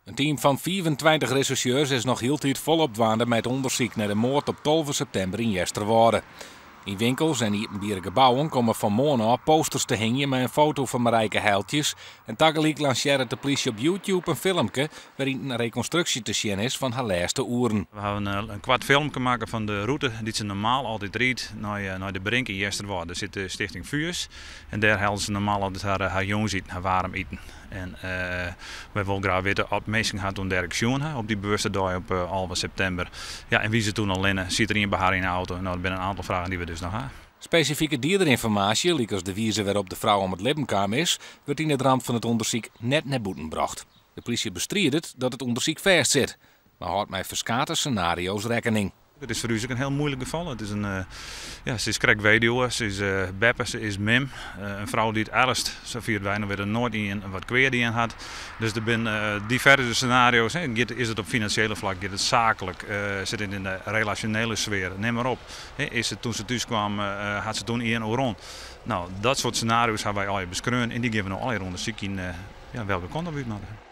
Een team van 24 rechercheurs is nog heel tijd volop dwaande met onderzoek naar de moord op 12 september in Jesterwoude. In winkels en in gebouwen komen vanmorgen al posters te hangen met een foto van Marijke Heiltjes. En tegelijk lanceert de politie op YouTube een filmpje waarin een reconstructie te zien is van haar laatste uren. We hebben een kwart filmpje maken van de route die ze normaal altijd rijdt naar de brink in Jesterwoude. Daar zit de Stichting Vuurs en daar helden ze normaal altijd haar jongens eten, haar warm eten. En wij willen graag weten wat mensen gaan doen direct zien op die bewuste dag op 11 september. Ja, en wie ze toen al zit er in bij haar in de auto. Nou, er zijn een aantal vragen die we dus nog hebben. Specifieke dierderinformatie, like als de wijze waarop de vrouw om het leven kwam is, wordt in het rand van het onderzoek net naar buiten gebracht. De politie bestrijdt dat het onderzoek vast zit, maar houdt met verschillende scenario's rekening. Het is voor u ook een heel moeilijk geval. Het is ze is krek weduwe, ze is beppe, ze is mim. Een vrouw die het ergst, zo viert wij nog weer er nooit in wat kweer die in had. Dus er zijn diverse scenario's. Is het op financiële vlak, is het zakelijk, zit het in de relationele sfeer, neem maar op. Is het toen ze thuis kwam, had ze toen in rond. Nou, dat soort scenario's hebben wij al beskregen en die geven we nog allerlei onderzoek in welke kant op u maken.